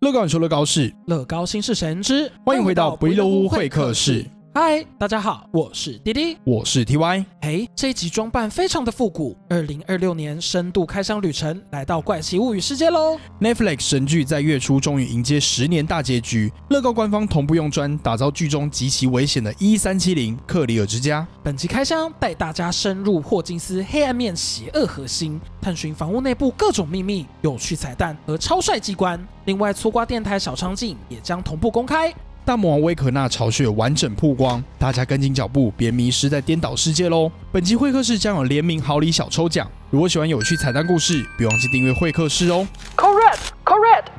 乐高你说乐高是乐高新式神之，欢迎回到不亦乐乎会客室。嗨，大家好，我是滴滴，我是 TY。这一集装扮非常的复古，2026年深度开箱旅程来到怪奇物语世界喽。Netflix 神剧在月初终于迎接10年大结局，乐高官方同步用砖打造剧中极其危险的11370克里尔之家。本集开箱带大家深入霍金斯黑暗面邪恶核心，探寻房屋内部各种秘密、有趣彩蛋和超帅机关。另外，粗瓜电台小场景也将同步公开。大魔王威可纳巢穴完整曝光，大家跟紧脚步，别迷失在颠倒世界喽！本期会客室将有联名好礼小抽奖，如果喜欢有趣彩蛋故事，别忘记订阅会客室哦。Correct。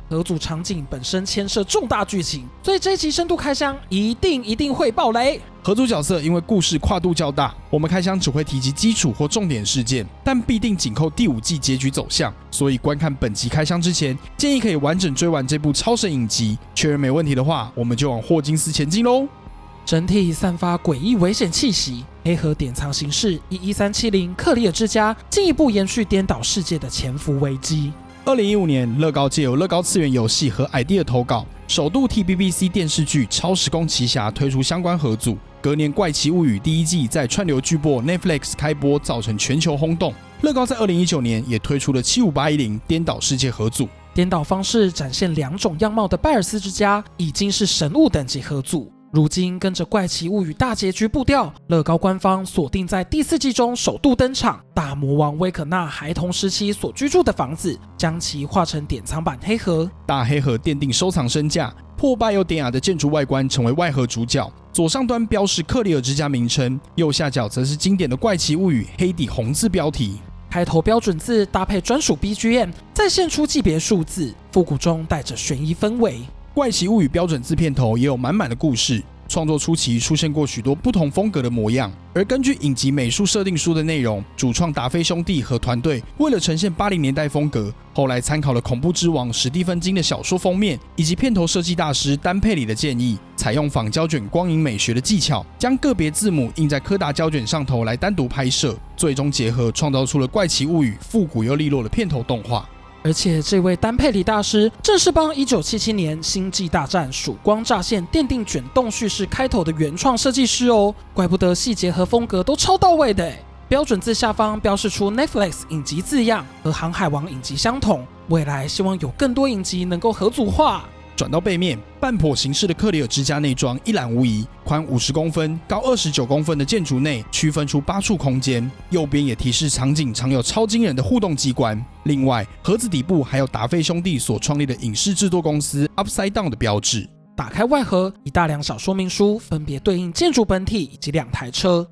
合组场景本身牵涉重大剧情，所以这一集深度开箱一定会爆雷。合组角色因为故事跨度较大，我们开箱只会提及基础或重点事件，但必定紧扣第5季结局走向，所以观看本集开箱之前，建议可以完整追完这部超神影集，确认没问题的话，我们就往霍金斯前进喽。整体散发诡异危险气息，黑盒典藏形式11370克里尔之家进一步延续颠倒世界的潜伏危机。2015年，乐高借由乐高次元游戏和 idea 投稿，首度替 BBC 电视剧《超时空奇侠》推出相关合组。隔年，《怪奇物语》第1季在串流巨播 Netflix 开播，造成全球轰动。乐高在2019年也推出了75810颠倒世界合组，颠倒方式展现2种样貌的拜尔斯之家已经是神物等级合组。如今跟着《怪奇物语》大结局步调，乐高官方锁定在第4季中首度登场，大魔王威可纳孩童时期所居住的房子，将其画成典藏版黑盒。大黑盒奠定收藏身价，破败又典雅的建筑外观成为外盒主角。左上端标示克里尔之家名称，右下角则是经典的《怪奇物语》黑底红字标题。开头标准字搭配专属 BGM， 再现出级别数字，复古中带着悬疑氛围。怪奇物语标准字片头也有满满的故事。创作初期出现过许多不同风格的模样，而根据影集美术设定书的内容，主创达菲兄弟和团队为了呈现80年代风格，后来参考了恐怖之王史蒂芬金的小说封面，以及片头设计大师丹佩里的建议，采用仿胶卷光影美学的技巧，将个别字母印在柯达胶卷上头来单独拍摄，最终结合创造出了怪奇物语复古又利落的片头动画。而且这位丹佩里大师正是帮1977年《星际大战：曙光乍现》奠定卷动叙事开头的原创设计师哦，怪不得细节和风格都超到位的。标准字下方标示出 Netflix 影集字样，和航海王影集相同，未来希望有更多影集能够合组化。转到背面，半坡形式的克里尔之家内装一览无遗，宽50公分、高29公分的建筑内区分出8处空间，右边也提示场景常有超惊人的互动机关。另外，盒子底部还有达菲兄弟所创立的影视制作公司 Upside Down 的标志。打开外盒，一大两小说明书分别对应建筑本体以及2台车。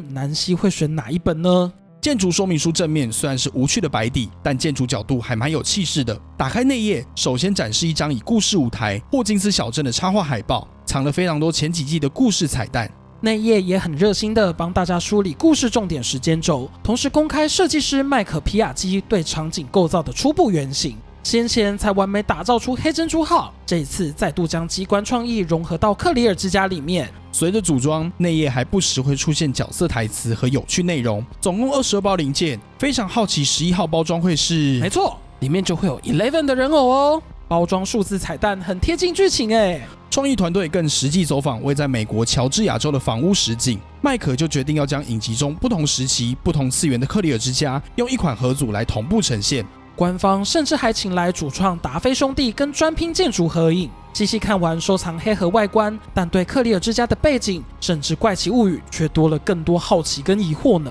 南希会选哪一本呢？建筑说明书正面虽然是无趣的白底，但建筑角度还蛮有气势的。打开内页，首先展示一张以故事舞台霍金斯小镇的插画海报，藏了非常多前几季的故事彩蛋。内页也很热心的帮大家梳理故事重点时间轴，同时公开设计师麦克皮亚基对场景构造的初步原型。先前才完美打造出黑珍珠号，这一次再度将机关创意融合到克里尔之家里面。随着组装，内页还不时会出现角色台词和有趣内容，总共22包零件。非常好奇11号包装会是？没错，里面就会有 Eleven 的人偶哦。包装数字彩蛋很贴近剧情耶。创意团队更实际走访位在美国乔治亚州的房屋实景，麦克就决定要将影集中不同时期、不同次元的克里尔之家用一款合组来同步呈现。官方甚至还请来主创达菲兄弟跟专拼建筑合影。细细看完收藏黑盒外观，但对克里尔之家的背景甚至怪奇物语却多了更多好奇跟疑惑呢。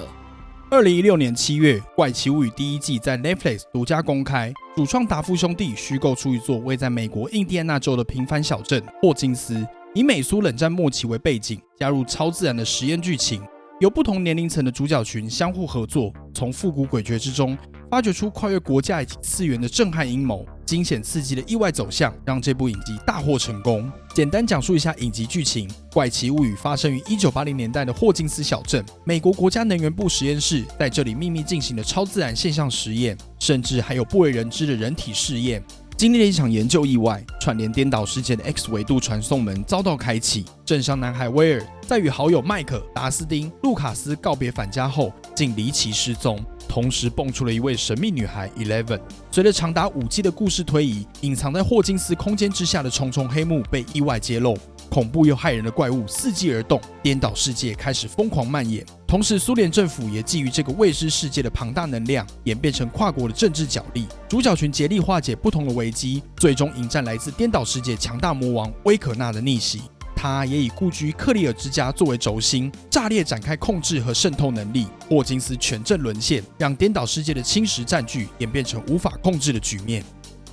2016年7月，《怪奇物语》第1季在 Netflix 独家公开，主创达夫兄弟虚构出一座位在美国印第安纳州的平凡小镇霍金斯，以美苏冷战末期为背景，加入超自然的实验剧情，由不同年龄层的主角群相互合作，从复古诡谲之中发掘出跨越国家以及次元的震撼阴谋，惊险刺激的意外走向让这部影集大获成功。简单讲述一下影集剧情，《怪奇物语》发生于1980年代的霍金斯小镇，美国国家能源部实验室在这里秘密进行了超自然现象实验，甚至还有不为人知的人体试验。经历了一场研究意外，串联颠倒世界的 X 维度传送门遭到开启。镇上男孩威尔在与好友麦克、达斯汀、路卡斯告别返家后，竟离奇失踪。同时蹦出了一位神秘女孩 Eleven。随着长达5季的故事推移，隐藏在霍金斯空间之下的重重黑幕被意外揭露，恐怖又骇人的怪物伺机而动，颠倒世界开始疯狂蔓延。同时，苏联政府也觊觎这个未知世界的庞大能量，演变成跨国的政治角力。主角群竭力化解不同的危机，最终迎战来自颠倒世界强大魔王威可纳的逆袭。他也以故居克里尔之家作为轴心，炸裂展开控制和渗透能力。霍金斯全阵沦陷，让颠倒世界的侵蚀占据演变成无法控制的局面。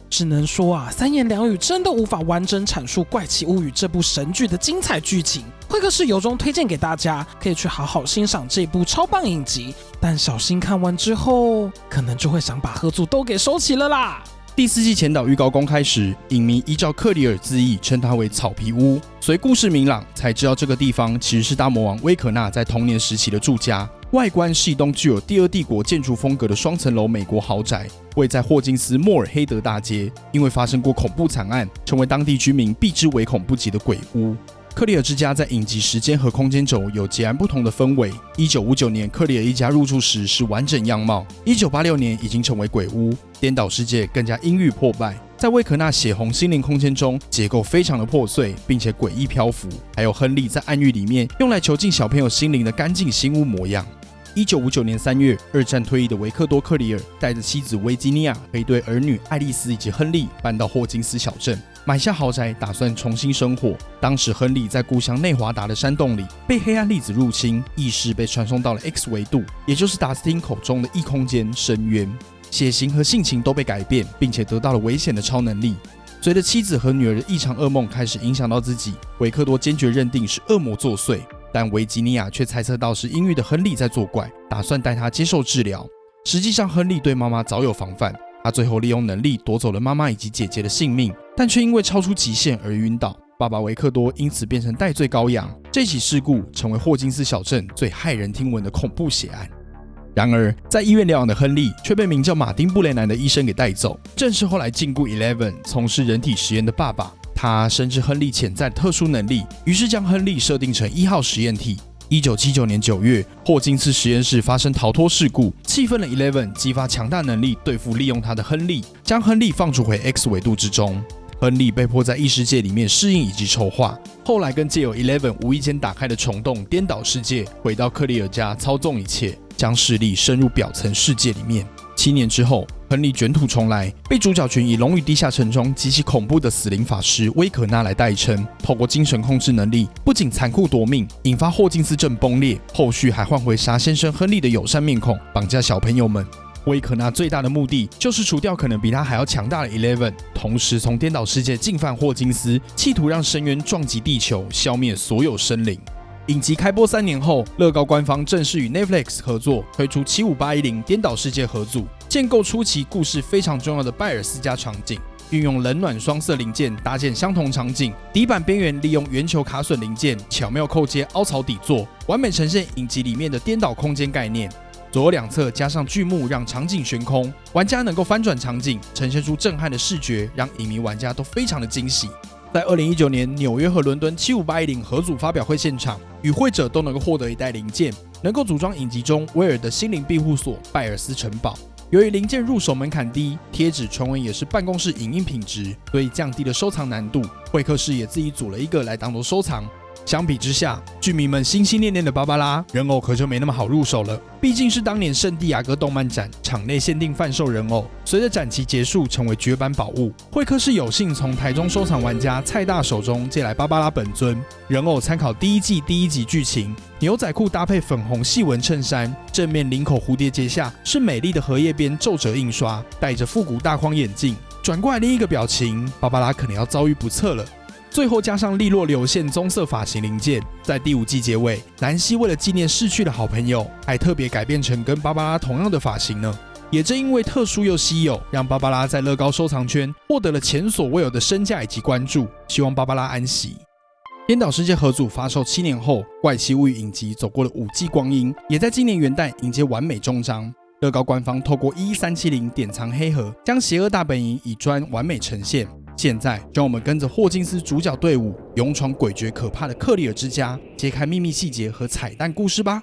只能说啊，三言两语真的无法完整阐述《怪奇物语》这部神剧的精彩剧情。会客室由衷推荐给大家，可以去好好欣赏这部超棒影集。但小心看完之后，可能就会想把合组都给收起了啦。第4季前导预告公开时，影迷依照克里尔字义称它为草皮屋。随故事明朗，才知道这个地方其实是大魔王威可纳在童年时期的住家。外观是一栋具有第二帝国建筑风格的双层楼美国豪宅，位在霍金斯莫尔黑德大街。因为发生过恐怖惨案，成为当地居民避之唯恐不及的鬼屋。克里尔之家在影集时间和空间轴有截然不同的氛围。1959年，克里尔一家入住时是完整样貌；1986年已经成为鬼屋，颠倒世界更加阴郁破败。在威可纳血红心灵空间中，结构非常的破碎，并且诡异漂浮。还有亨利在暗狱里面用来囚禁小朋友心灵的干净新屋模样。1959年3月，二战退役的维克多·克里尔带着妻子维吉尼亚和一对儿女爱丽丝以及亨利搬到霍金斯小镇，买下豪宅，打算重新生活。当时亨利在故乡内华达的山洞里被黑暗粒子入侵，意识被传送到了 X 维度，也就是达斯汀口中的异空间深渊，血型和性情都被改变，并且得到了危险的超能力。随着妻子和女儿的异常噩梦开始影响到自己，维克多坚决认定是恶魔作祟，但维吉尼亚却猜测到是阴郁的亨利在作怪，打算带他接受治疗。实际上，亨利对妈妈早有防范，他最后利用能力夺走了妈妈以及姐姐的性命，但却因为超出极限而晕倒。爸爸维克多因此变成代罪羔羊。这起事故成为霍金斯小镇最骇人听闻的恐怖血案。然而，在医院疗养的亨利却被名叫马丁·布雷南的医生给带走，正是后来禁锢 Eleven 从事人体实验的爸爸。他深知亨利潜在的特殊能力，于是将亨利设定成1号实验体。1979年9月，霍金斯实验室发生逃脱事故，气愤的 Eleven 激发强大能力对付利用他的亨利，将亨利放逐回 X 维度之中。亨利被迫在异世界里面适应以及筹划，后来更借由 Eleven 无意间打开的虫洞颠倒世界，回到克里尔家操纵一切，将势力深入表层世界里面。7年之后，亨利卷土重来，被主角群以龙与地下城中极其恐怖的死灵法师威可纳来代称。透过精神控制能力，不仅残酷夺命，引发霍金斯镇崩裂，后续还换回傻先生亨利的友善面孔，绑架小朋友们。威可纳最大的目的就是除掉可能比他还要强大的 Eleven， 同时从颠倒世界进犯霍金斯，企图让深渊撞击地球，消灭所有生灵。影集开播3年后，乐高官方正式与 Netflix 合作，推出75810颠倒世界合组，建构初期故事非常重要的拜尔斯家场景，运用冷暖双色零件搭建相同场景，底板边缘利用圆球卡榫零件巧妙扣接凹槽底座，完美呈现影集里面的颠倒空间概念。左右两侧加上巨幕，让场景悬空，玩家能够翻转场景，呈现出震撼的视觉，让影迷玩家都非常的惊喜。在2019年纽约和伦敦75810合组发表会现场，与会者都能够获得一袋零件，能够组装影集中威尔的心灵庇护所拜尔斯城堡。由于零件入手门槛低，贴纸传闻也是办公室影音品质，所以降低了收藏难度。会客室也自己组了一个来当做收藏。相比之下，剧迷们心心念念的芭芭拉人偶可就没那么好入手了，毕竟是当年圣地亚哥动漫展场内限定贩售人偶，随着展期结束成为绝版宝物。会客室有幸从台中收藏玩家蔡大手中借来芭芭拉本尊人偶，参考第1季第1集剧情，牛仔裤搭配粉红细纹衬衫，正面领口蝴蝶结下是美丽的荷叶边皱褶印刷，戴着复古大框眼镜，转过来另一个表情，芭芭拉可能要遭遇不测了。最后加上利落流线棕色发型零件，在第5季结尾，兰西为了纪念逝去的好朋友，还特别改变成跟芭芭拉同样的发型呢。也正因为特殊又稀有，让芭芭拉在乐高收藏圈获得了前所未有的身价以及关注。希望芭芭拉安息。颠倒世界合组发售7年后，怪奇物语影集走过了5季光阴，也在今年元旦迎接完美终章。乐高官方透过11370典藏黑盒，将邪恶大本营以砖完美呈现。现在，让我们跟着霍金斯主角队伍勇闯诡谲可怕的克里尔之家，揭开秘密细节和彩蛋故事吧。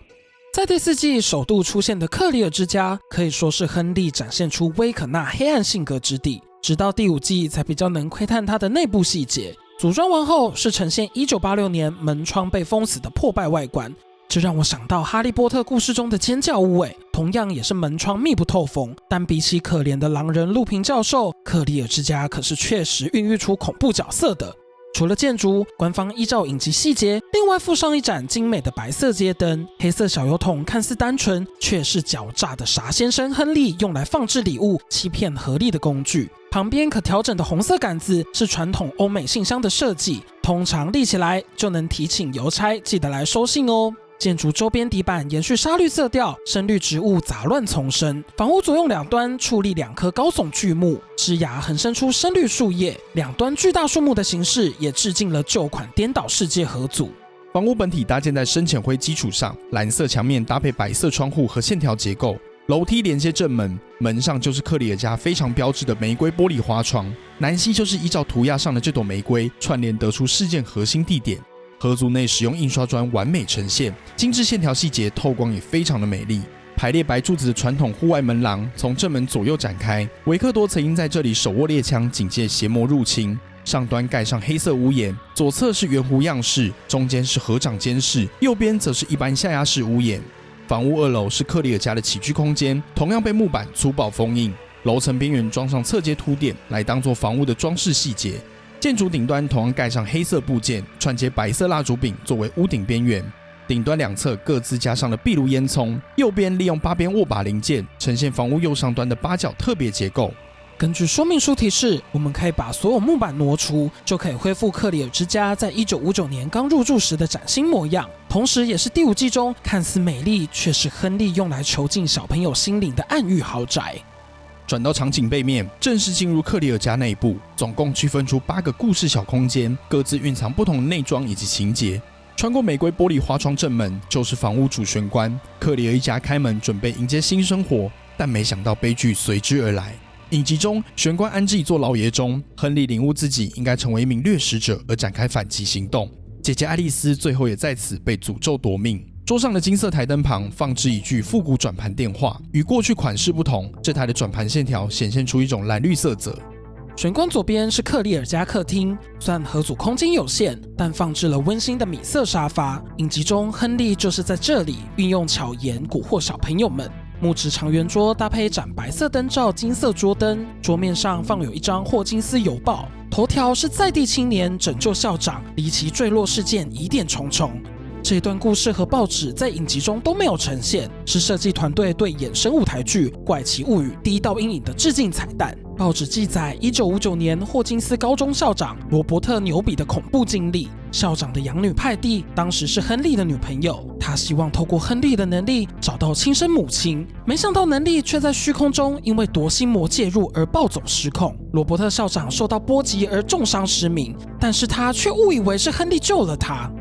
在第4季首度出现的克里尔之家，可以说是亨利展现出威可纳黑暗性格之地，直到第5季才比较能窥探他的内部细节。组装完后是呈现1986年门窗被封死的破败外观，这让我想到哈利波特故事中的尖叫屋，同样也是门窗密不透风，但比起可怜的狼人路平教授，克里尔之家可是确实孕育出恐怖角色的。除了建筑，官方依照影集细节，另外附上一盏精美的白色街灯。黑色小油桶看似单纯，却是狡诈的傻先生亨利用来放置礼物、欺骗合力的工具。旁边可调整的红色杆子是传统欧美信箱的设计，通常立起来就能提醒邮差记得来收信哦。建筑周边底板延续沙绿色调，深绿植物杂乱丛生。房屋左右两端矗立2棵高耸巨木，枝芽横伸出深绿树叶，两端巨大树木的形式也致敬了旧款颠倒世界合组。房屋本体搭建在深浅灰基础上，蓝色墙面搭配白色窗户和线条结构，楼梯连接正门，门上就是克里尔家非常标志的玫瑰玻璃花窗。南西就是依照涂鸦上的这朵玫瑰串联得出事件核心地点。合组内使用印刷砖完美呈现，精致线条细节，透光也非常的美丽。排列白柱子的传统户外门廊从正门左右展开，维克多曾因在这里手握猎枪警戒邪魔入侵。上端盖上黑色屋檐，左侧是圆弧样式，中间是合掌监视，右边则是一般下压式屋檐。房屋2楼是克里尔家的起居空间，同样被木板粗暴封印，楼层边缘装上侧接凸点来当做房屋的装饰细节。建筑顶端同样盖上黑色部件，串接白色蜡烛柄作为屋顶边缘。顶端两侧各自加上了壁炉烟囱，右边利用8边握把零件呈现房屋右上端的8角特别结构。根据说明书提示，我们可以把所有木板挪除，就可以恢复克里尔之家在1959年刚入住时的崭新模样，同时也是第5季中看似美丽却是亨利用来囚禁小朋友心灵的暗喻豪宅。转到场景背面，正式进入克里尔家内部，总共区分出8个故事小空间，各自蕴藏不同的内装以及情节。穿过玫瑰玻璃花窗正门，就是房屋主玄关。克里尔一家开门准备迎接新生活，但没想到悲剧随之而来。影集中，玄关安置一座老爷钟，亨利领悟自己应该成为一名掠食者，而展开反击行动。姐姐爱丽丝最后也在此被诅咒夺命。桌上的金色台灯旁放置一具复古转盘电话，与过去款式不同，这台的转盘线条显现出一种蓝绿色泽。玄关左边是克里尔家客厅，虽然合组空间有限，但放置了温馨的米色沙发。影集中，亨利就是在这里运用巧言蛊惑小朋友们。木质长圆桌搭配一盏白色灯罩金色桌灯，桌面上放有一张霍金斯邮报，头条是在地青年拯救校长，离奇坠落事件疑点重重。这段故事和报纸在影集中都没有呈现，是设计团队对衍生舞台剧《怪奇物语》第1道阴影的致敬彩蛋。报纸记载1959年霍金斯高中校长罗伯特·纽比的恐怖经历。校长的养女派蒂当时是亨利的女朋友，他希望透过亨利的能力找到亲生母亲，没想到能力却在虚空中因为夺心魔介入而暴走失控。罗伯特校长受到波及而重伤失明，但是他却误以为是亨利救了他。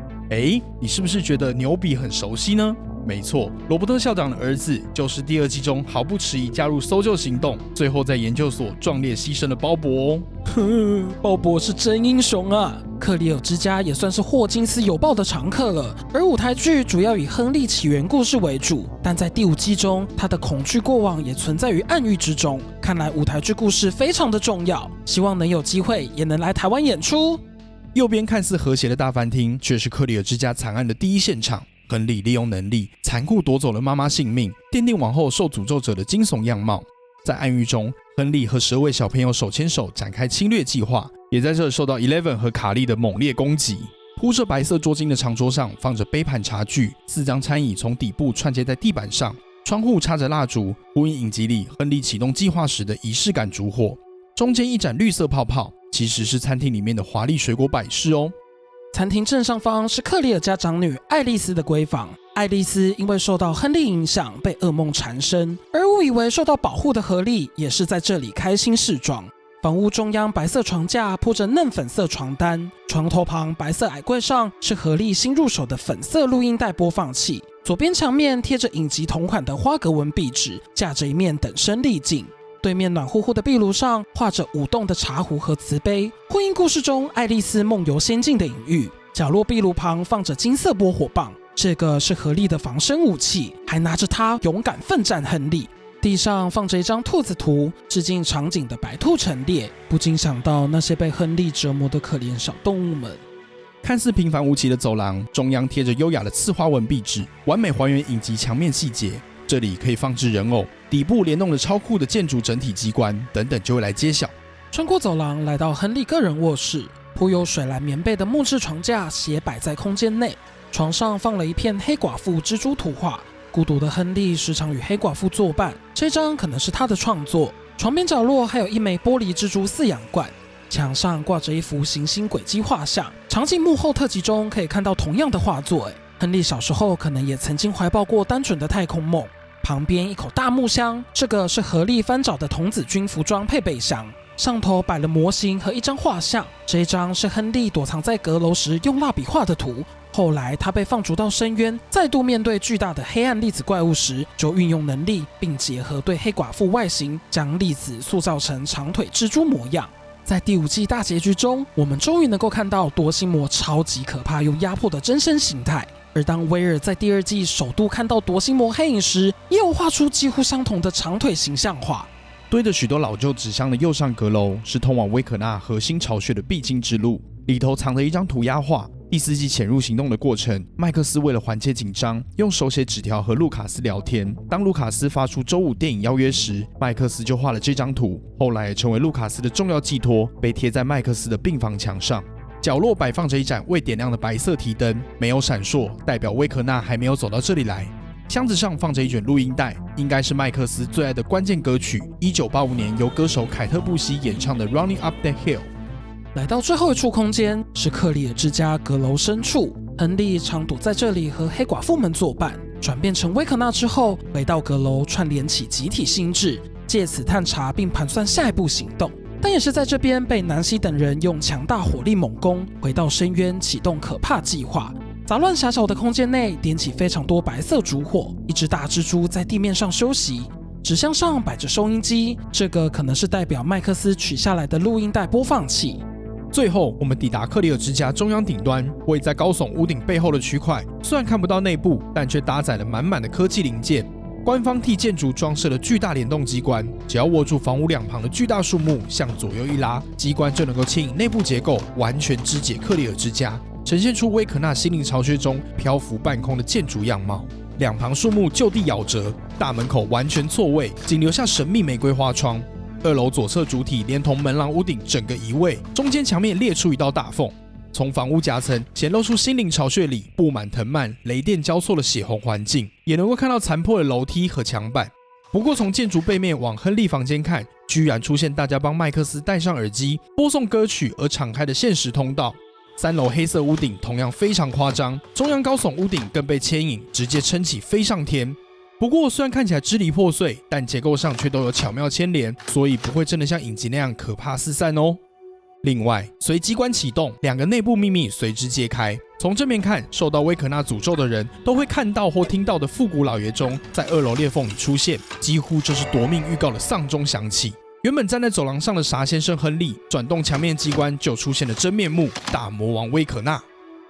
你是不是觉得牛比很熟悉呢？没错，罗伯特校长的儿子就是第2季中毫不迟疑加入搜救行动，最后在研究所壮烈牺牲的鲍勃哦。鲍勃是真英雄啊！克里尔之家也算是霍金斯邮报的常客了。而舞台剧主要以亨利起源故事为主，但在第5季中，他的恐惧过往也存在于暗喻之中。看来舞台剧故事非常的重要，希望能有机会也能来台湾演出。右边看似和谐的大饭厅，却是克里尔之家惨案的第1现场。亨利利用能力残酷夺走了妈妈性命，奠定往后受诅咒者的惊悚样貌。在暗狱中，亨利和12位小朋友手牵手展开侵略计划，也在这受到 Eleven 和卡利的猛烈攻击。铺着白色桌巾的长桌上放着杯盘茶具，4张餐椅从底部串接在地板上，窗户插着蜡烛，呼应影集里亨利启动计划时的仪式感烛火。中间一盏绿色泡泡，其实是餐厅里面的华丽水果摆饰哦。餐厅正上方是克里尔家长女爱丽丝的闺房。爱丽丝因为受到亨利影响，被噩梦缠身，而误以为受到保护的荷莉也是在这里开心试装。房屋中央白色床架铺着嫩粉色床单，床头旁白色矮柜上是荷莉新入手的粉色录音带播放器。左边墙面贴着影集同款的花格纹壁纸，架着一面等身历镜。对面暖乎乎的壁炉上画着舞动的茶壶和瓷杯，呼应故事中爱丽丝梦游仙境的隐喻。角落壁炉旁放着金色拨火棒，这个是合力的防身武器，还拿着它勇敢奋战亨利。地上放着一张兔子图，致敬场景的白兔陈列，不禁想到那些被亨利折磨的可怜小动物们。看似平凡无奇的走廊，中央贴着优雅的刺花纹壁纸，完美还原影集墙面细节。这里可以放置人偶，底部联动了超酷的建筑整体机关，等等就会来揭晓。穿过走廊，来到亨利个人卧室，铺有水蓝棉被的木质床架斜摆在空间内，床上放了一片黑寡妇蜘蛛图画。孤独的亨利时常与黑寡妇作伴，这张可能是他的创作。床边角落还有一枚玻璃蜘蛛饲养罐，墙上挂着一幅行星轨迹画像。场景幕后特辑中可以看到同样的画作。亨利小时候可能也曾经怀抱过单纯的太空梦。旁边一口大木箱，这个是合力翻找的童子军服装配备箱，上头摆了模型和一张画像。这一张是亨利躲藏在阁楼时用蜡笔画的图。后来他被放逐到深渊，再度面对巨大的黑暗粒子怪物时，就运用能力，并结合对黑寡妇外形，将粒子塑造成长腿蜘蛛模样。在第5季大结局中，我们终于能够看到夺心魔超级可怕又压迫的真身形态。而当威尔在第2季首度看到夺心魔黑影时，也有画出几乎相同的长腿形象画。堆着许多老旧纸箱的右上阁楼是通往威可纳核心巢穴的必经之路，里头藏着一张涂鸦画。第4季潜入行动的过程，麦克斯为了缓解紧张，用手写纸条和路卡斯聊天。当路卡斯发出周5电影邀约时，麦克斯就画了这张图，后来也成为路卡斯的重要寄托，被贴在麦克斯的病房墙上。角落摆放着一盏未点亮的白色提灯，没有闪烁，代表威可纳还没有走到这里来。箱子上放着一卷录音带，应该是麦克斯最爱的关键歌曲，1985年由歌手凯特布希演唱的《Running Up That Hill》。来到最后一处空间，是克里尔之家阁楼深处。亨利常躲在这里和黑寡妇们作伴。转变成威可纳之后，回到阁楼串联起集体心智，借此探查并盘算下一步行动。但也是在这边被南希等人用强大火力猛攻，回到深渊启动可怕计划。杂乱狭小的空间内点起非常多白色烛火，一只大蜘蛛在地面上休息。纸箱上摆着收音机，这个可能是代表麦克斯取下来的录音带播放器。最后，我们抵达克里尔之家中央顶端，位在高耸屋顶背后的区块，虽然看不到内部，但却搭载了满满的科技零件。官方替建筑装设了巨大联动机关，只要握住房屋两旁的巨大树木，向左右一拉，机关就能够牵引内部结构，完全肢解克里尔之家，呈现出威可纳心灵巢穴中漂浮半空的建筑样貌。两旁树木就地咬折，大门口完全错位，仅留下神秘玫瑰花窗。2楼左侧主体连同门廊屋顶整个移位，中间墙面裂出一道大缝，从房屋夹层显露出心灵巢穴里布满藤蔓、雷电交错的血红环境，也能够看到残破的楼梯和墙板。不过从建筑背面往亨利房间看，居然出现大家帮麦克斯戴上耳机播送歌曲而敞开的现实通道。3楼黑色屋顶同样非常夸张，中央高耸屋顶更被牵引，直接撑起飞上天。不过虽然看起来支离破碎，但结构上却都有巧妙牵连，所以不会真的像影集那样可怕四散哦。另外，随机关启动，2个内部秘密随之揭开。从正面看，受到威可纳诅咒的人都会看到或听到的复古老爷钟在2楼裂缝里出现，几乎就是夺命预告的丧钟响起。原本站在走廊上的傻先生亨利转动墙面机关，就出现了真面目——大魔王威可纳。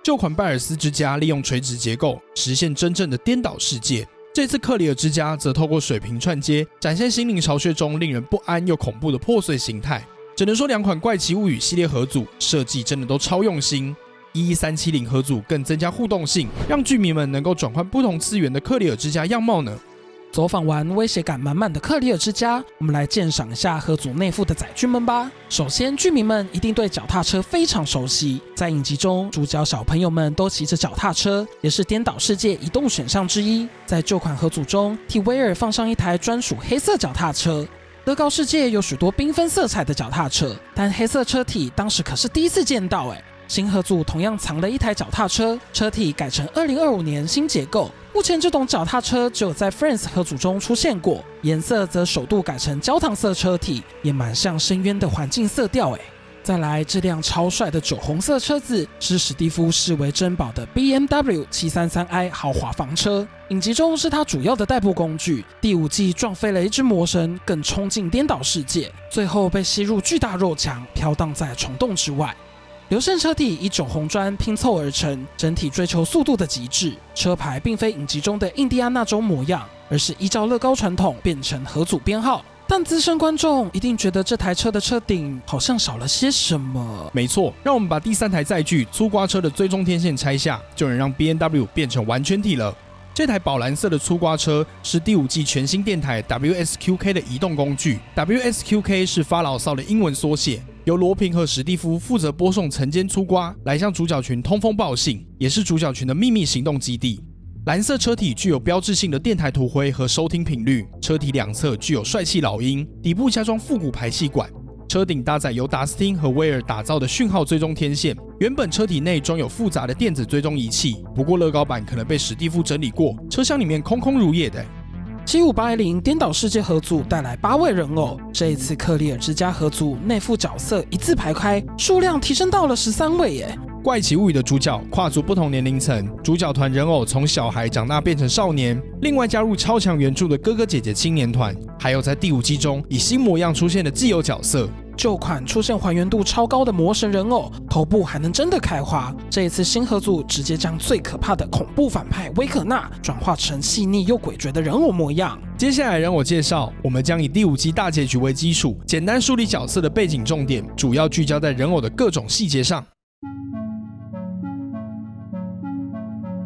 旧款拜尔斯之家利用垂直结构实现真正的颠倒世界。这次克里尔之家则透过水平串接，展现心灵巢穴中令人不安又恐怖的破碎形态。只能说2款怪奇物语系列合组设计真的都超用心。11370合组更增加互动性，让剧迷们能够转换不同次元的克里尔之家样貌呢。走访完威胁感满满的克里尔之家，我们来鉴赏一下合组内附的载具们吧。首先，剧迷们一定对脚踏车非常熟悉，在影集中，主角小朋友们都骑着脚踏车，也是颠倒世界移动选项之一。在旧款合组中，替威尔放上一台专属黑色脚踏车。德高世界有许多缤纷色彩的脚踏车，但黑色车体当时可是第一次见到新合组同样藏了一台脚踏车，车体改成2025年新结构。目前这种脚踏车只有在 Friends 合组中出现过，颜色则首度改成焦糖色车体，也蛮像深渊的环境色调再来，这辆超帅的酒红色车子是史蒂夫视为珍宝的 BMW 733i 豪华房车，影集中是他主要的代步工具。第5季撞飞了一只魔神，更冲进颠倒世界，最后被吸入巨大肉墙，飘荡在虫洞之外。流线车体以种红砖拼凑而成，整体追求速度的极致。车牌并非影集中的印第安纳州模样，而是依照乐高传统变成合组编号。但资深观众一定觉得这台车的车顶好像少了些什么。没错，让我们把第3台载具粗刮车的追踪天线拆下，就能让 B&W 变成完全体了。这台宝蓝色的粗刮车是第5季全新电台 WSQK 的移动工具。WSQK 是发牢骚的英文缩写，由罗平和史蒂夫负责播送晨间粗刮，来向主角群通风报信，也是主角群的秘密行动基地。蓝色车体具有标志性的电台图徽和收听频率，车体两侧具有帅气老鹰，底部加装复古排气管。车顶搭载由达斯汀和威尔打造的讯号追踪天线。原本车体内装有复杂的电子追踪仪器，不过乐高版可能被史蒂夫整理过，车厢里面空空如也的。75810颠倒世界合组带来8位人偶，这一次克里尔之家合组内附角色一字排开，数量提升到了13位耶。怪奇物语的主角跨足不同年龄层，主角团人偶从小孩长大变成少年，另外加入超强援助的哥哥姐姐青年团，还有在第5季中以新模样出现的既有角色。旧款出现还原度超高的魔神人偶，头部还能真的开花。这一次新合组直接将最可怕的恐怖反派威可纳转化成细腻又诡谲的人偶模样。接下来人偶介绍，我们将以第5季大结局为基础，简单梳理角色的背景重点，主要聚焦在人偶的各种细节上。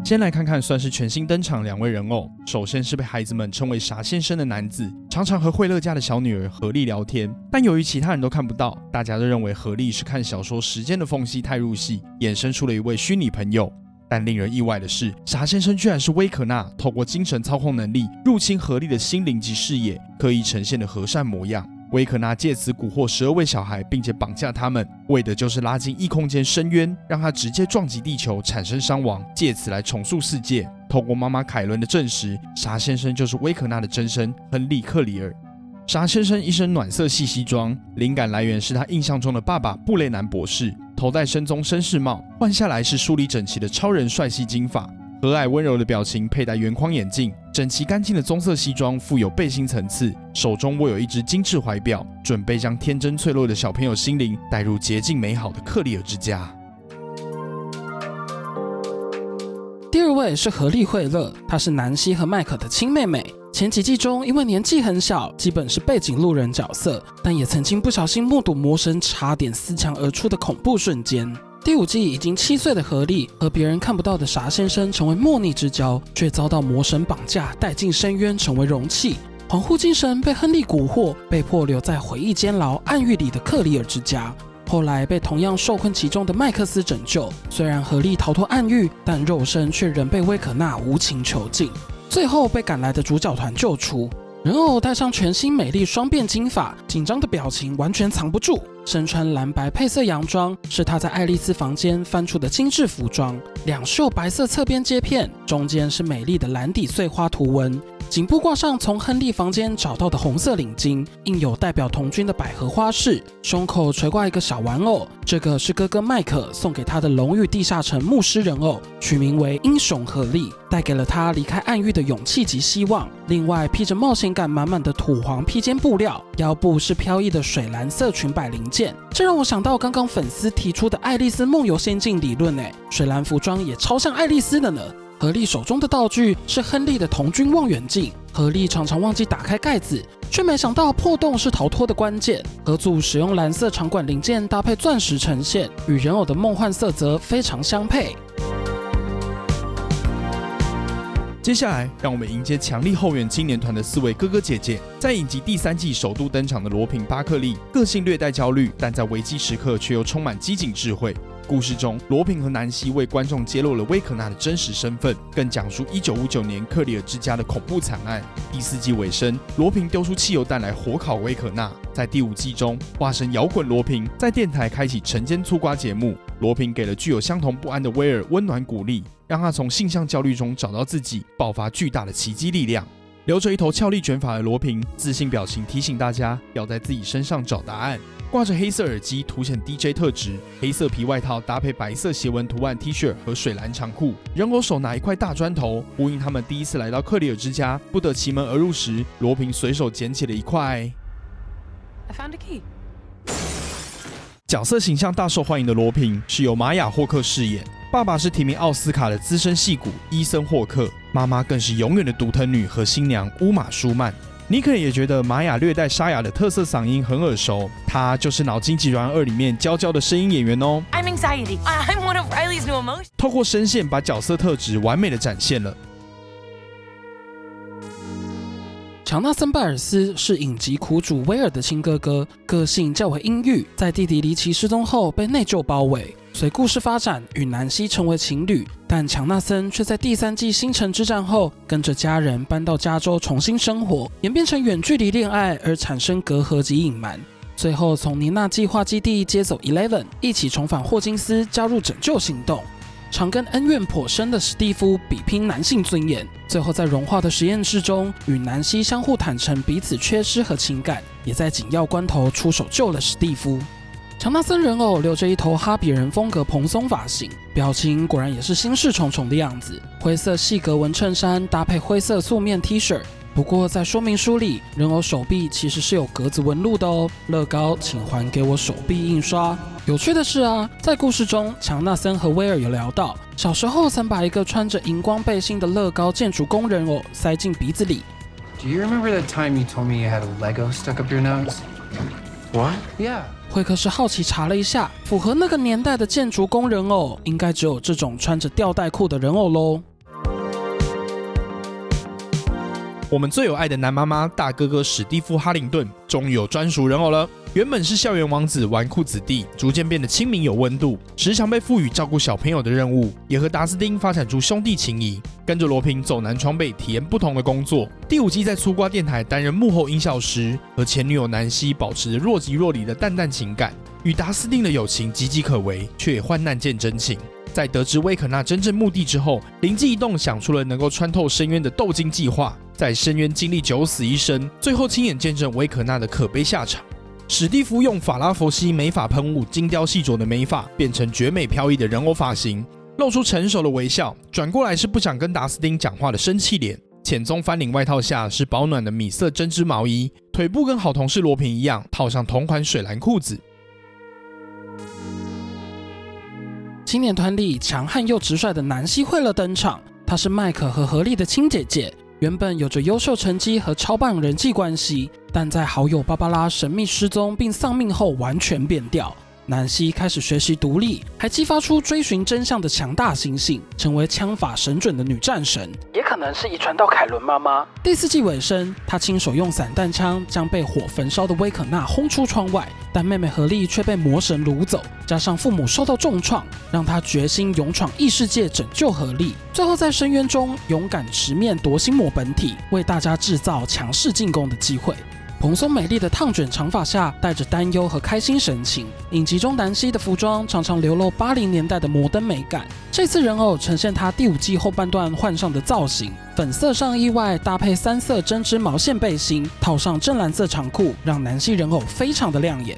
先来看看算是全新登场2位人偶。首先是被孩子们称为傻先生的男子，常常和惠勒家的小女儿何莉聊天，但由于其他人都看不到，大家都认为何莉是看小说《时间的缝隙》太入戏，衍生出了一位虚拟朋友。但令人意外的是，傻先生居然是威可纳透过精神操控能力入侵何莉的心灵及视野，刻意呈现的和善模样。威可纳借此蛊惑12位小孩，并且绑架他们，为的就是拉进异空间深渊，让他直接撞击地球，产生伤亡，借此来重塑世界。透过妈妈凯伦的证实，傻先生就是威可纳的真身亨利·克里尔。傻先生一身暖色系西装，灵感来源是他印象中的爸爸布雷南博士，头戴深棕绅士帽，换下来是梳理整齐的超人帅气金发。和蔼温柔的表情，佩戴圆框眼镜，整齐干净的棕色西装富有背心层次，手中握有一只精致怀表，准备将天真脆弱的小朋友心灵带入洁净美好的克里尔之家。第2位是何莉·惠勒，她是南希和麦克的亲妹妹。前几季中因为年纪很小，基本是背景路人角色，但也曾经不小心目睹魔神差点撕墙而出的恐怖瞬间。第5季已经7岁的何莉和别人看不到的傻先生成为莫逆之交，却遭到魔神绑架带进深渊成为容器。恍惚精神被亨利蛊惑，被迫留在回忆监牢暗狱里的克里尔之家。后来被同样受困其中的麦克斯拯救，虽然何莉逃脱暗狱，但肉身却仍被威可纳无情囚禁。最后被赶来的主角团救出。人偶戴上全新美丽双辫金发，紧张的表情完全藏不住。身穿蓝白配色洋装，是她在爱丽丝房间翻出的精致服装。两袖白色侧边接片，中间是美丽的蓝底碎花图文。颈部挂上从亨利房间找到的红色领巾，印有代表童军的百合花饰。胸口垂挂一个小玩偶，这个是哥哥麦克送给他的龙与地下城牧师人偶，取名为英雄何莉，带给了他离开暗狱的勇气及希望。另外披着冒险感满满的土黄披肩布料，腰部是飘逸的水蓝色裙摆零件，这让我想到刚刚粉丝提出的爱丽丝梦游仙境理论水蓝服装也超像爱丽丝的呢。何莉手中的道具是亨利的童军望远镜，何莉常常忘记打开盖子，却没想到破洞是逃脱的关键。合组使用蓝色长管零件搭配钻石呈现，与人偶的梦幻色泽非常相配。接下来，让我们迎接强力后援青年团的4位哥哥姐姐。在影集第3季首度登场的罗平·巴克利，个性略带焦虑，但在危机时刻却又充满机警智慧。故事中，罗平和南希为观众揭露了威可纳的真实身份，更讲述1959年克里尔之家的恐怖惨案。第4季尾声，罗平丢出汽油弹来火烤威可纳。在第5季中，化身摇滚罗平在电台开启晨间粗瓜节目。罗平给了具有相同不安的威尔温暖鼓励，让他从性向焦虑中找到自己，爆发巨大的奇迹力量。留着一头俏丽卷发的罗平，自信表情提醒大家要在自己身上找答案。挂着黑色耳机凸显 DJ 特质，黑色皮外套搭配白色斜纹图案 T 恤和水蓝长裤，人偶手拿一块大砖头，呼应他们第一次来到克里尔之家，不得其门而入时，罗平随手捡起了一块。I found a key. 角色形象大受欢迎的罗平是由玛雅·霍克饰演，爸爸是提名奥斯卡的资深戏骨伊森·霍克，妈妈更是永远的独藤女和新娘乌玛·舒曼。你可能也觉得玛雅略带沙哑的特色嗓音很耳熟，她就是《脑筋急转弯2》里面娇娇的声音演员哦。I'm anxiety. I'm one of Riley's new emotions. 透过声线把角色特质完美的展现了。强纳森·拜尔斯是影集苦主威尔的亲哥哥，个性较为阴郁，在弟弟离奇失踪后被内疚包围。随故事发展，与南希成为情侣，但强纳森却在第3季星辰之战后，跟着家人搬到加州重新生活，演变成远距离恋爱，而产生隔阂及隐瞒。最后从尼纳计划基地接走 Eleven， 一起重返霍金斯，加入拯救行动。常跟恩怨颇深的史蒂夫比拼男性尊严，最后在融化的实验室中，与南希相互坦诚彼此缺失和情感，也在紧要关头出手救了史蒂夫。强纳森人偶留着一头哈比人风格蓬松发型，表情果然也是心事重重的样子。灰色细格纹衬衫搭配灰色素面 T 恤，不过在说明书里，人偶手臂其实是有格子纹路的哦。乐高，请还给我手臂印刷。有趣的是啊，在故事中，强纳森和威尔有聊到，小时候曾把一个穿着荧光背心的乐高建筑工人偶塞进鼻子里。Do you remember that time you told me you had a Lego stuck up your nose? What? Yeah. 惠克斯好奇查了一下，符合那个年代的建筑工人偶，应该只有这种穿着吊带裤的人偶咯。我们最有爱的男妈妈大哥哥史蒂夫·哈灵顿终于有专属人偶了。原本是校园王子、纨绔子弟，逐渐变得亲民有温度，时常被赋予照顾小朋友的任务，也和达斯汀发展出兄弟情谊，跟着罗平走南闯北，体验不同的工作。第5季在粗瓜电台担任幕后音效师，和前女友南希保持着若即若离的淡淡情感，与达斯汀的友情岌岌可危，却也患难见真情。在得知威可纳真正目的之后，灵机一动想出了能够穿透深渊的斗金计划，在深渊经历九死一生，最后亲眼见证威可纳的可悲下场。史蒂夫用法拉佛西美发喷雾精雕细琢的美发，变成绝美飘逸的人偶发型，露出成熟的微笑，转过来是不想跟达斯汀讲话的生气脸。浅棕翻领外套下是保暖的米色针织毛衣，腿部跟好同事罗平一样，套上同款水蓝裤子。青年团里强悍又直率的南希惠勒登场，她是麦克和何莉的亲姐姐，原本有着优秀成绩和超棒人际关系，但在好友芭芭拉神秘失踪并丧命后完全变调。南希开始学习独立，还激发出追寻真相的强大心性，成为枪法神准的女战神，也可能是遗传到凯伦妈妈。第4季尾声，她亲手用散弹枪将被火焚烧的威可纳轰出窗外，但妹妹何莉却被魔神掳走，加上父母受到重创，让她决心勇闯异世界拯救何莉。最后在深渊中勇敢直面夺心魔本体，为大家制造强势进攻的机会。蓬松美丽的烫卷长发下带着担忧和开心神情，影集中南希的服装常常流露80年代的摩登美感。这次人偶呈现她第5季后半段换上的造型，粉色上衣外搭配3色针织毛线背心，套上正蓝色长裤，让南希人偶非常的亮眼。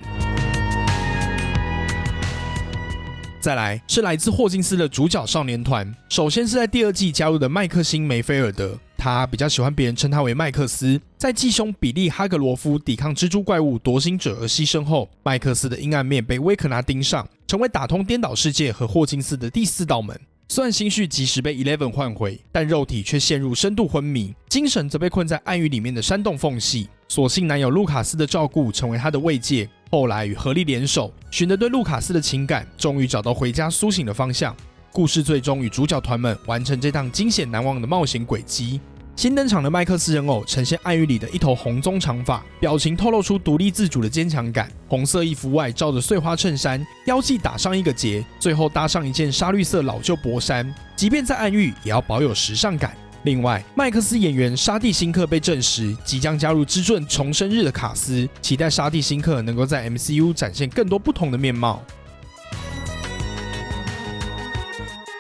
再来是来自霍金斯的主角少年团，首先是在第2季加入的麦克辛·梅菲尔德，他比较喜欢别人称他为麦克斯。在继兄比利·哈格罗夫抵抗蜘蛛怪物夺心者而牺牲后，麦克斯的阴暗面被威可纳盯上，成为打通颠倒世界和霍金斯的第4道门。虽然心绪及时被 Eleven 唤回，但肉体却陷入深度昏迷，精神则被困在暗域里面的山洞缝隙。所幸男友路卡斯的照顾成为他的慰藉，后来与何莉联手，循着对路卡斯的情感，终于找到回家苏醒的方向。故事最终与主角团们完成这趟惊险难忘的冒险轨迹。新登场的麦克斯人偶呈现暗域里的一头红棕长发，表情透露出独立自主的坚强感。红色衣服外罩着碎花衬衫，腰际打上一个结，最后搭上一件沙绿色老旧薄衫，即便在暗域也要保有时尚感。另外，麦克斯演员沙蒂辛克被证实即将加入之盾重生日的卡斯，期待沙蒂辛克能够在 MCU 展现更多不同的面貌。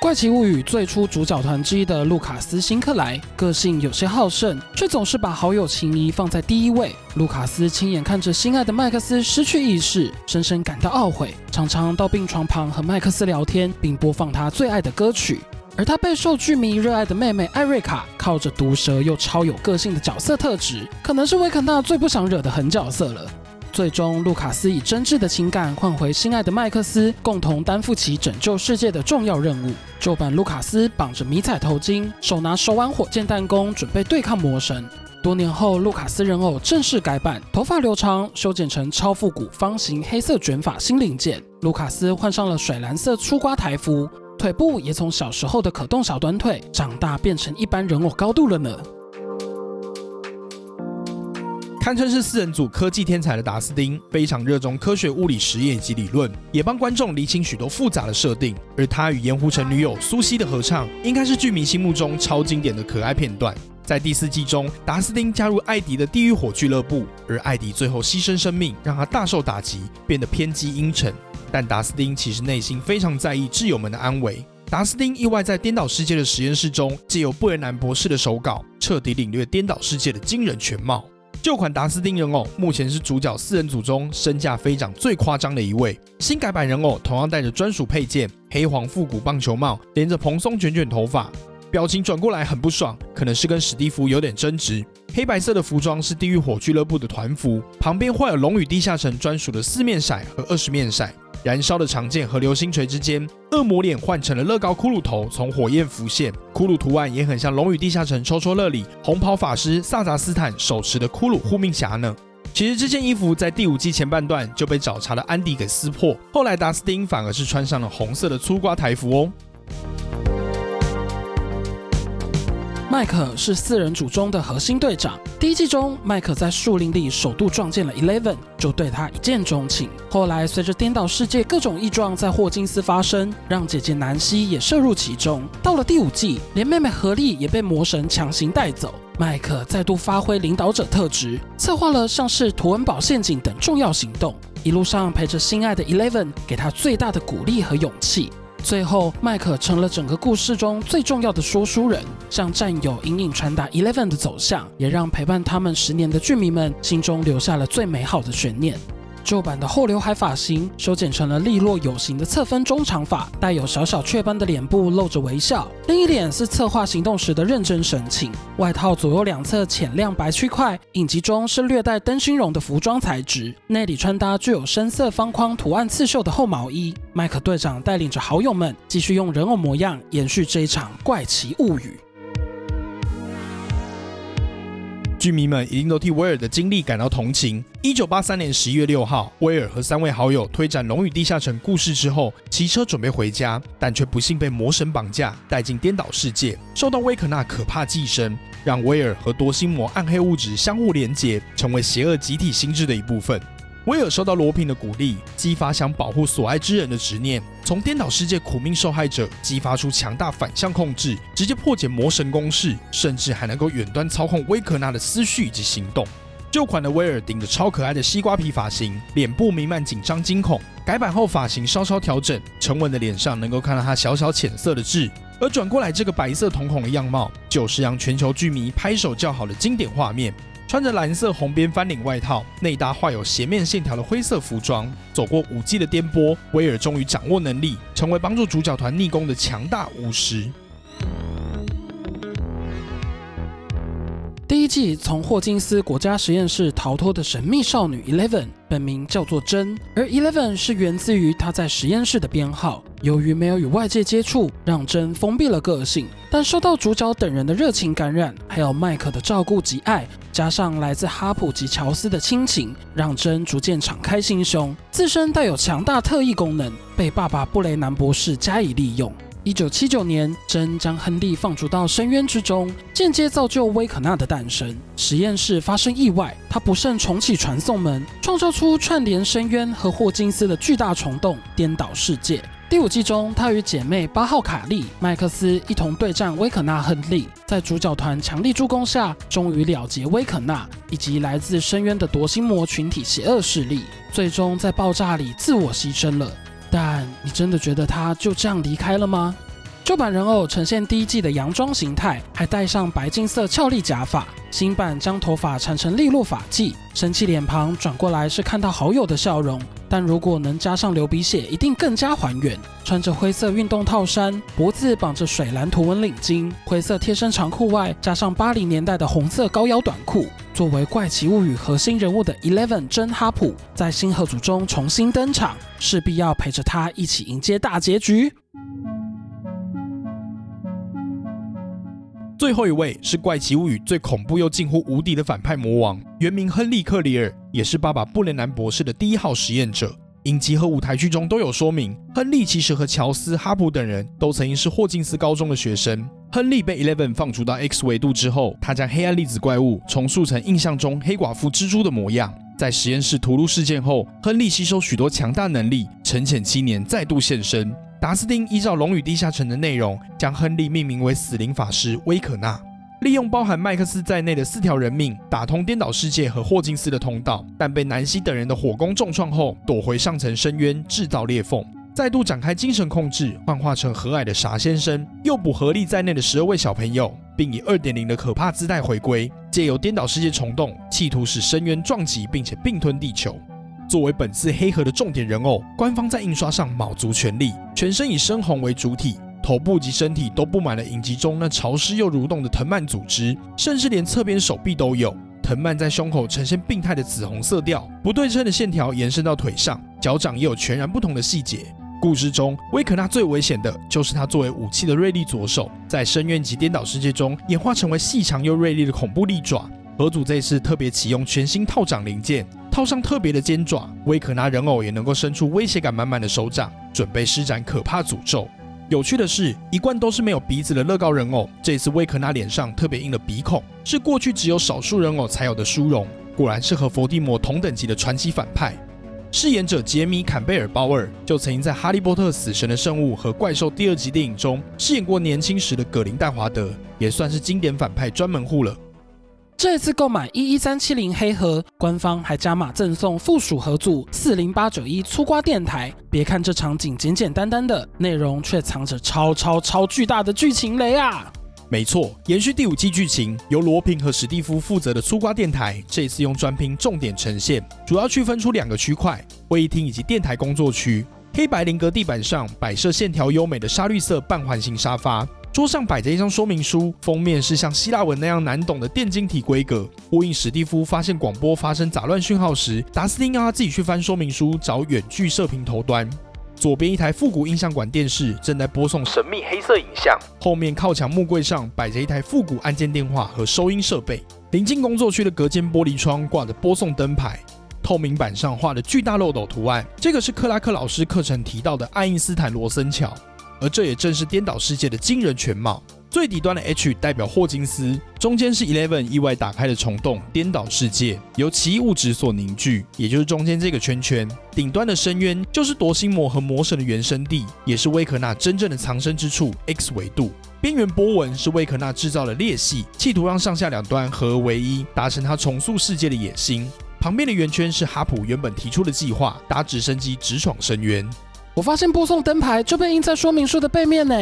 怪奇物语最初主角团之一的路卡斯·辛克莱，个性有些好胜，却总是把好友情谊放在第一位。路卡斯亲眼看着心爱的麦克斯失去意识，深深感到懊悔，常常到病床旁和麦克斯聊天，并播放他最爱的歌曲。而他备受剧迷热爱的妹妹艾瑞卡，靠着毒舌又超有个性的角色特质，可能是威肯纳最不想惹的狠角色了。最终，路卡斯以真挚的情感换回心爱的麦克斯，共同担负起拯救世界的重要任务。旧版卢卡斯绑着迷彩头巾，手拿手腕火箭弹弓，准备对抗魔神。多年后，路卡斯人偶正式改版，头发留长，修剪成超复古方形黑色卷发新零件。卢卡斯换上了水蓝色粗瓜台服，腿部也从小时候的可动小短腿，长大变成一般人偶高度了呢。堪称是四人组科技天才的达斯汀，非常热衷科学物理实验以及理论，也帮观众厘清许多复杂的设定。而他与盐湖城女友苏西的合唱，应该是剧迷心目中超经典的可爱片段。在第4季中，达斯汀加入艾迪的地狱火俱乐部，而艾迪最后牺牲生命，让他大受打击，变得偏激阴沉。但达斯汀其实内心非常在意挚友们的安危。达斯汀意外在颠倒世界的实验室中，借由布雷南博士的手稿，彻底领略颠倒世界的惊人全貌。旧款达斯汀人偶目前是主角4人组中身价飞涨最夸张的一位。新改版人偶同样带着专属配件，黑黄复古棒球帽，连着蓬松卷卷头发，表情转过来很不爽，可能是跟史蒂夫有点争执。黑白色的服装是地狱火俱乐部的团服，旁边画有龙与地下城专属的4面骰和20面骰。燃烧的长剑和流星锤之间，恶魔脸换成了乐高骷髅头，从火焰浮现。骷髅图案也很像《龙与地下城》抽抽乐里红袍法师萨扎斯坦手持的骷髅护命匣呢。其实这件衣服在第5季前半段就被找茬的安迪给撕破，后来达斯汀反而是穿上了红色的粗瓜台服哦。麦克是4人组中的核心队长。第1季中，麦克在树林里首度撞见了 Eleven， 就对他一见钟情。后来随着颠倒世界各种异状在霍金斯发生，让姐姐南希也涉入其中。到了第5季，连妹妹何莉也被魔神强行带走。麦克再度发挥领导者特质，策划了像是图文堡陷阱等重要行动，一路上陪着心爱的 Eleven， 给他最大的鼓励和勇气。最后，麦克成了整个故事中最重要的说书人，向战友隐隐传达 Eleven 的走向，也让陪伴他们10年的剧迷们心中留下了最美好的悬念。旧版的后刘海发型修剪成了利落有型的侧分中长发，带有小小雀斑的脸部露着微笑，另一脸是策划行动时的认真神情。外套左右两侧浅亮白区块，影集中是略带灯芯绒的服装材质，内里穿搭具有深色方框图案刺绣的厚毛衣。麦克队长带领着好友们继续用人偶模样延续这一场怪奇物语。剧迷们一定都替威尔的经历感到同情。1983年11月6号，威尔和3位好友推展《龙与地下城》故事之后，骑车准备回家，但却不幸被魔神绑架，带进颠倒世界，受到威可纳可怕寄生，让威尔和多星魔暗黑物质相互连结，成为邪恶集体心智的一部分。威尔受到罗平的鼓励，激发想保护所爱之人的执念，从颠倒世界苦命受害者激发出强大反向控制，直接破解魔神攻势，甚至还能够远端操控威可纳的思绪以及行动。旧款的威尔顶着超可爱的西瓜皮发型，脸部弥漫紧张惊恐，改版后发型稍稍调整，沉稳的脸上能够看到他小小浅色的痣。而转过来这个白色瞳孔的样貌，就是让全球剧迷拍手叫好的经典画面。穿着蓝色红边翻领外套，内搭画有斜面线条的灰色服装，走过5季的颠簸，威尔终于掌握能力，成为帮助主角团逆攻的强大巫师。第1季从霍金斯国家实验室逃脱的神秘少女 Eleven， 本名叫做珍，而 Eleven 是源自于她在实验室的编号。由于没有与外界接触，让珍封闭了个性，但受到主角等人的热情感染，还有麦克的照顾及爱，加上来自哈普及乔斯的亲情，让珍逐渐敞开心胸，自身带有强大特异功能，被爸爸布雷南博士加以利用。1979年，珍将亨利放逐到深渊之中，间接造就威可纳的诞生。实验室发生意外，他不慎重启传送门，创造出串联深渊和霍金斯的巨大虫洞，颠倒世界。第5季中，他与姐妹8号卡莉、麦克斯一同对战威可纳亨利，在主角团强力助攻下，终于了结威可纳以及来自深渊的夺心魔群体邪恶势力，最终在爆炸里自我牺牲了。但你真的觉得他就这样离开了吗？旧版人偶呈现第1季的洋装形态，还戴上白金色俏丽假发。新版将头发缠成利落发髻，生气脸庞转过来是看到好友的笑容。但如果能加上流鼻血，一定更加还原。穿着灰色运动套衫，脖子绑着水蓝图文领巾，灰色贴身长裤外加上80年代的红色高腰短裤，作为《怪奇物语》核心人物的 Eleven 真哈普，在新合组中重新登场，势必要陪着他一起迎接大结局。最后一位是《怪奇物语》最恐怖又近乎无敌的反派魔王，原名亨利·克里尔，也是爸爸布雷南博士的1号实验者。影集和舞台剧中都有说明，亨利其实和乔斯、哈普等人都曾经是霍金斯高中的学生。亨利被 Eleven 放逐到 X 维度之后，他将黑暗粒子怪物重塑成印象中黑寡妇蜘蛛的模样。在实验室屠戮事件后，亨利吸收许多强大能力，沉潜7年再度现身。达斯汀依照《龙与地下城》的内容，将亨利命名为死灵法师威可纳，利用包含麦克斯在内的4条人命，打通颠倒世界和霍金斯的通道，但被南希等人的火攻重创后，躲回上层深渊，制造裂缝，再度展开精神控制，幻化成和蔼的傻先生，诱捕合力在内的12位小朋友，并以 2.0 的可怕姿态回归，借由颠倒世界虫洞，企图使深渊撞击并且并吞地球。作为本次黑盒的重点人偶，官方在印刷上卯足全力，全身以深红为主体，头部及身体都布满了影集中那潮湿又蠕动的藤蔓组织，甚至连侧边手臂都有。藤蔓在胸口呈现病态的紫红色调，不对称的线条延伸到腿上，脚掌也有全然不同的细节。故事中，威可纳最危险的就是他作为武器的锐利左手，在深渊级颠倒世界中演化成为细长又锐利的恐怖利爪。盒组这次特别启用全新套掌零件，套上特别的尖爪，威可纳人偶也能够伸出威胁感满满的手掌，准备施展可怕诅咒。有趣的是，一贯都是没有鼻子的乐高人偶，这次威可纳脸上特别印了鼻孔，是过去只有少数人偶才有的殊荣，果然是和伏地魔同等级的传奇反派。饰演者杰米·坎贝尔·鲍尔就曾经在《哈利波特：死神的圣物》和《怪兽》第2集电影中饰演过年轻时的葛林戴华德，也算是经典反派专门户了。这次购买11370黑盒，官方还加码赠送附属盒组40891粗瓜电台。别看这场景简简单单的，内容却藏着超巨大的剧情雷啊！没错，延续第5季剧情，由罗平和史蒂夫负责的粗瓜电台，这次用专拼重点呈现，主要区分出2个区块：会议厅以及电台工作区。黑白菱格地板上摆设线条优美的沙绿色半环形沙发。桌上摆着一张说明书，封面是像希腊文那样难懂的电晶体规格，呼应史蒂夫发现广播发生杂乱讯号时，达斯汀要他自己去翻说明书找远距射频头端。左边一台复古音像馆电视正在播送神秘黑色影像，后面靠墙木柜上摆着一台复古按键电话和收音设备。临近工作区的隔间玻璃窗挂着播送灯牌，透明板上画的巨大漏斗图案，这个是克拉克老师课程提到的爱因斯坦罗森桥。而这也正是颠倒世界的惊人全貌。最底端的 H 代表霍金斯，中间是 Eleven 意外打开的虫洞，颠倒世界由奇异物质所凝聚，也就是中间这个圈圈。顶端的深渊就是夺心魔和魔神的原生地，也是威可纳真正的藏身之处 X 维度。边缘波纹是威可纳制造的裂隙，企图让上下2端合而为一，达成他重塑世界的野心。旁边的圆圈是哈普原本提出的计划，搭直升机直闯深渊。我发现播送灯牌就被印在说明书的背面呢，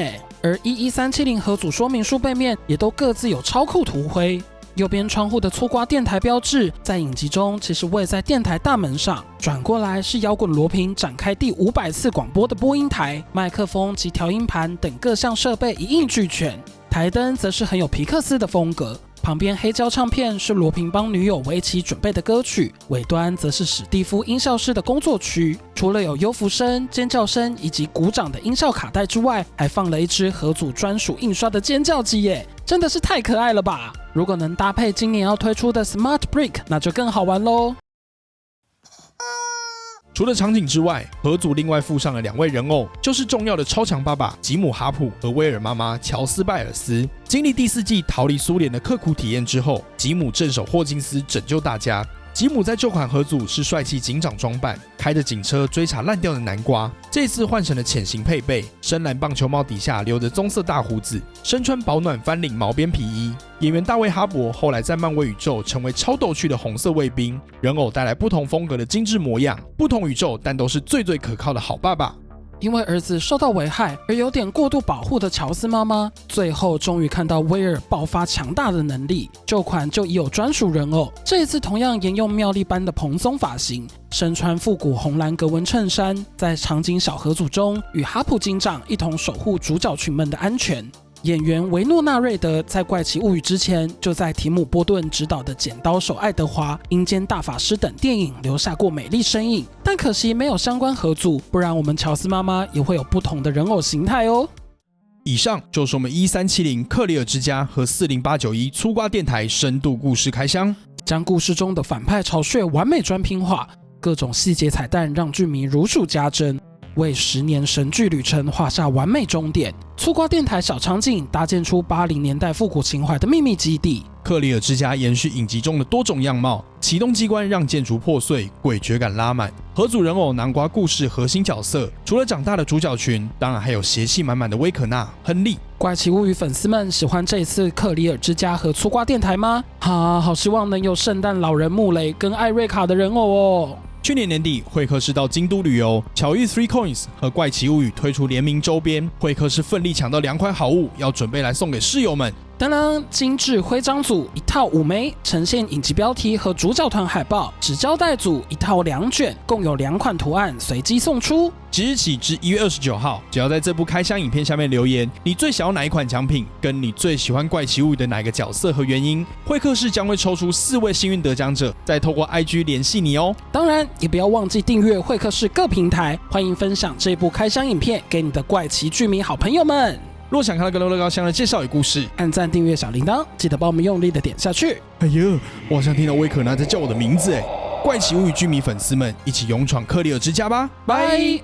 而11370盒组说明书背面也都各自有超酷图徽。右边窗户的粗瓜电台标志，在影集中其实位在电台大门上，转过来是摇滚罗平展开第500次广播的播音台，麦克风及调音盘等各项设备一应俱全。台灯则是很有皮克斯的风格。旁边黑胶唱片是罗平帮女友维奇准备的歌曲，尾端则是史蒂夫音效师的工作区。除了有幽浮声、尖叫声以及鼓掌的音效卡带之外，还放了一只盒组专属印刷的尖叫机耶，真的是太可爱了吧！如果能搭配今年要推出的 Smart Brick， 那就更好玩喽。除了场景之外，盒组另外附上了2位人偶，就是重要的超强爸爸吉姆·哈普和威尔妈妈乔斯·拜尔斯。经历第4季逃离苏联的刻苦体验之后，吉姆镇守霍金斯，拯救大家。吉姆在旧款盒组是帅气警长装扮，开着警车追查烂掉的南瓜。这次换成了潜行配备，深蓝棒球帽底下留着棕色大胡子，身穿保暖翻领毛边皮衣。演员大卫·哈珀后来在漫威宇宙成为超逗趣的红色卫兵。人偶带来不同风格的精致模样，不同宇宙但都是最可靠的好爸爸。因为儿子受到危害而有点过度保护的乔斯妈妈，最后终于看到威尔爆发强大的能力。旧款就已有专属人偶，这一次同样沿用妙丽般的蓬松发型，身穿复古红蓝格纹衬衫，在场景小盒组中与哈普警长一同守护主角群们的安全。演员维诺纳瑞德在《怪奇物语》之前就在提姆波顿执导的《剪刀手爱德华》《阴间大法师》等电影留下过美丽身影，但可惜没有相关合组，不然我们乔斯妈妈也会有不同的人偶形态哦。以上就是我们1370克里尔之家和40891粗瓜电台深度故事开箱，将故事中的反派巢穴完美专拼化，各种细节彩蛋让剧迷如数家珍，为10年神剧旅程画下完美终点。粗瓜电台小场景搭建出80年代复古情怀的秘密基地。克里尔之家延续影集中的多种样貌，启动机关让建筑破碎，诡谲感拉满。合组人偶南瓜故事核心角色，除了长大的主角群，当然还有邪气满满的威可纳、亨利。怪奇物语粉丝们喜欢这一次克里尔之家和粗瓜电台吗？好希望能有圣诞老人穆雷跟艾瑞卡的人偶哦。去年年底，会客室到京都旅游，巧遇 3Coins 和怪奇物语推出联名周边，会客室奋力抢到2款好物，要准备来送给室友们。当然，精致徽章组1套5枚，呈现影集标题和主角团海报；纸胶带组1套2卷，共有2款图案随机送出。即日起至1月29号，只要在这部开箱影片下面留言，你最想要哪一款奖品，跟你最喜欢怪奇物语的哪个角色和原因，会客室将会抽出4位幸运得奖者，再透过 IG 联系你哦。当然，也不要忘记订阅会客室各平台，欢迎分享这部开箱影片给你的怪奇剧迷好朋友们。若想看到更多乐高箱的介绍与故事，按赞、订阅小铃铛，记得帮我们用力的点下去。哎呦，我好像听到威可纳在叫我的名字哎！怪奇物语剧迷粉丝们，一起勇闯克里尔之家吧！拜。